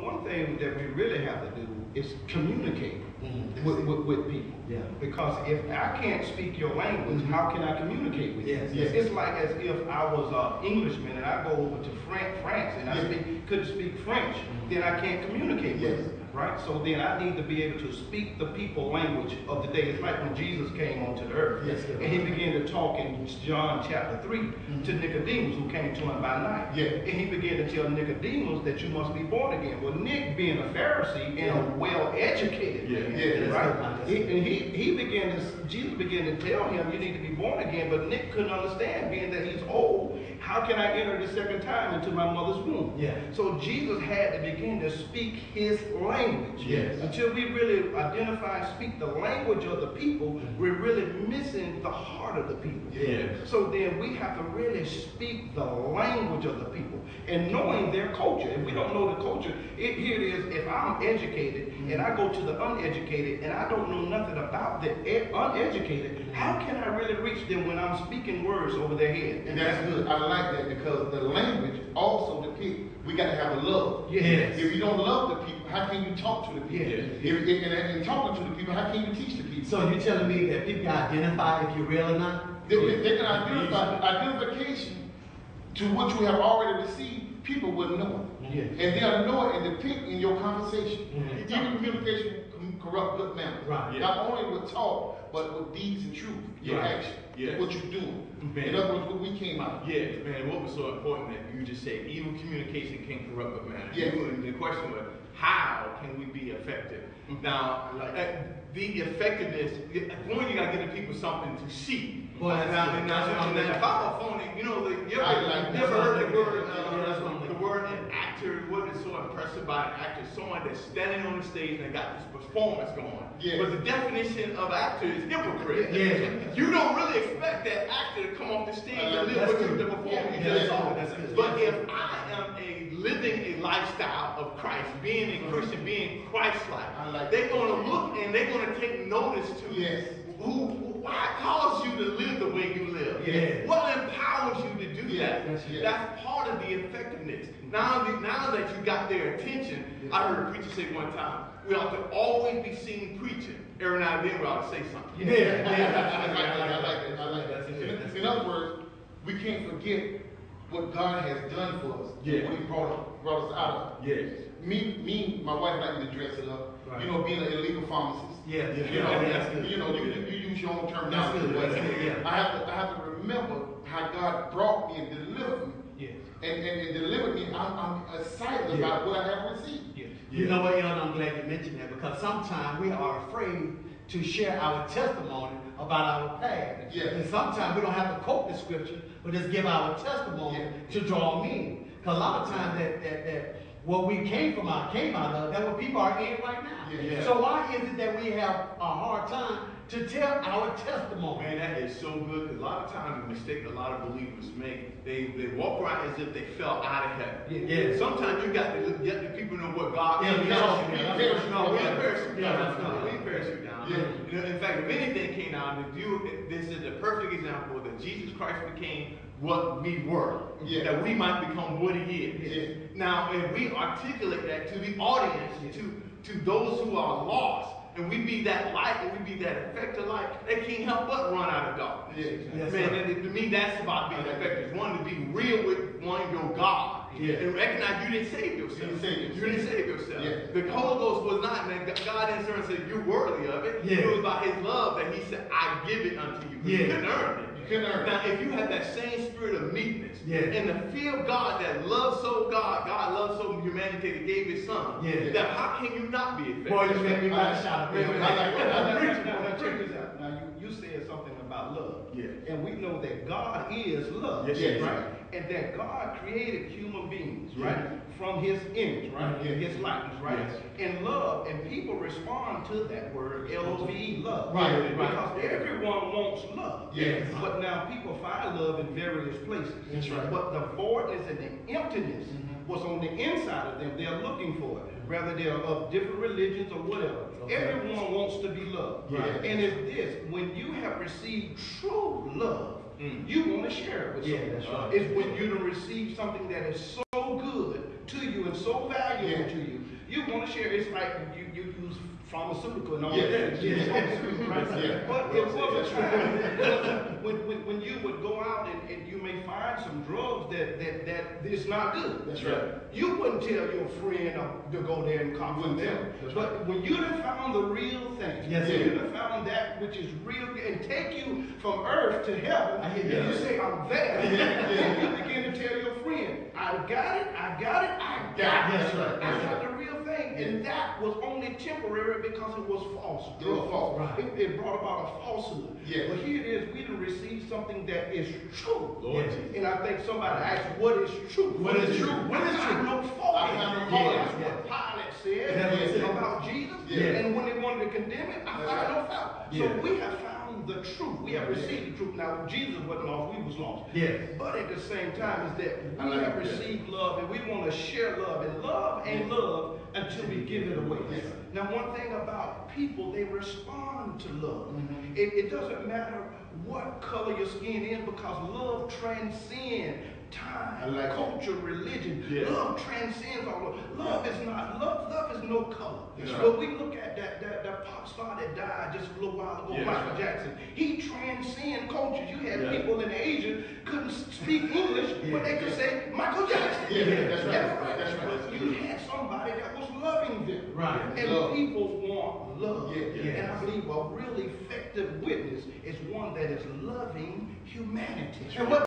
one thing that we really have to do is communicate with people. Yeah. Because if I can't speak your language, how can I communicate with you? Yes. It's like as if I was an Englishman and I go over to France and I couldn't speak French, then I can't communicate with you. Right? So then I need to be able to speak the people language of the day. It's like when Jesus came onto the earth and he began to talk in John chapter 3 to Nicodemus, who came to him by night. And he began to tell Nicodemus that you must be born again. Well, Nick, being a Pharisee and a well-educated man, right? Jesus began to tell him you need to be born again, but Nick couldn't understand, being that he's old. How can I enter the second time into my mother's womb? So Jesus had to begin to speak his language. Until we really identify and speak the language of the people, we're really missing the heart of the people. So then we have to really speak the language of the people and knowing their culture. If we don't know the culture, here it is, if I'm educated and I go to the uneducated and I don't know nothing about the uneducated, how can I really reach them when I'm speaking words over their head? And that's good. I like that, because the language also depicts we got to have a love. If you don't love the people, how can you talk to the people? And talking to the people, how can you teach the people? So you're telling me that people can identify if you're real or not? They can identify. Identification to what you have already received, people will know it. And they'll know it and depict in your conversation. Even communication can corrupt good manners. Not only with talk, but with deeds and truth, your action, what you're doing. In other words, what we came out. Man, what was so important that you just said, even communication can corrupt good manners. The question was, how can we be effective? Now, the effectiveness, one, you got to give the people something to see. Now, if I'm a phony, you know, you ever heard the word an actor? What is so impressive about an actor? Someone that's standing on the stage and got this performance going. But the definition of actor is hypocrite. You don't really expect that actor to come off the stage and live what the performance you just saw. But if I am living a lifestyle of Christ, being a Christian, being Christ-like, they're going to look and they're going to take notice to why caused you to live the way you live? What empowers you to do that? That's part of the effectiveness. Now that you got their attention, I heard a preacher say one time, we ought to always be seen preaching. Every now and then we ought to say something. I like that. In other words, we can't forget what God has done for us, what He brought us out of. Me, my wife likes me to dress it up. You know, being an illegal pharmacist. You use your own terminology. I have to remember how God brought me and delivered me. And delivered me. I'm excited about what I have received. You know what, Elder, I'm glad you mentioned that, because sometimes we are afraid to share our testimony about our past. And sometimes we don't have to quote the scripture, but just give our testimony to draw meaning. Because a lot of times that what we came out of, that's what people are in right now. So why is it that we have a hard time to tell our testimony? Man, that is so good, because a lot of times the mistake a lot of believers make, they walk around as if they fell out of heaven. Sometimes you got to let the people know what God is. We parachute down. In fact, if anything came down to do, this is a perfect example that Jesus Christ became what we were, that we might become what He is. Now, if we articulate that to the audience, to those who are lost, and we be that light, and we be that effective light, they can't help but run out of darkness. And to me, that's about being effective. One, to be real with your God. And recognize you didn't save yourself. You didn't save yourself. The Holy Ghost was not, man, God didn't say you're worthy of it. It was by His love that He said, I give it unto you. You couldn't earn it. Now, if you have that same spirit of meekness and the fear of God that loves so God loves so humanity that gave His Son, that how can you not be effective? Boy, you made me want to shout. Now, you said something about love. And we know that God is love, right? And that God created human beings, right? From His image, right? His likeness, right? And love, and people respond to that word, L-O-V-E, love. Because everyone wants love. But now people find love in various places. But the voidness and the emptiness what's on the inside of them, they're looking for it. Whether they're of different religions or whatever. Everyone wants to be loved. And it's this, when you have received true love, you want to share it with someone. It's when you receive something that is so good to you and so valuable to you you want to share. It's like you use pharmaceutical and all that. But it was a time when you would go out and you may find some drugs that is not good. That's right. You wouldn't tell your friend to go there and confront them. But when you done found the real thing, you done found that which is real and take you from earth to heaven, and you say, I'm there. And you begin to tell your friend, I got it. I got the real thing. And that was only temporary because it was false. It was false. Right. It brought about a falsehood. Yes. But here it is, we done received something that is true. Yes. And I think somebody asked, what is true? What is true? What is true? No fault. That's what Pilate said about Jesus. And when they wanted to condemn it, I find no fault. So we have found the truth. We have received the truth. Now, Jesus wasn't lost, we was lost. Yes. But at the same time is that we have received love and we want to share love. And love ain't love until we give it away. Yes. Now, one thing about people, they respond to love. It doesn't matter what color your skin is because love transcends time, culture, religion. Love transcends all of love. Is not love is no color. But we look at that pop star that died just a little while ago, Michael Jackson. He transcends cultures. You had people in Asia couldn't speak English, but they could say Michael Jackson. That's right. You had somebody that was loving them. Right. And love. people want love. Yes. And I believe a really effective witness is one that is loving humanity. And what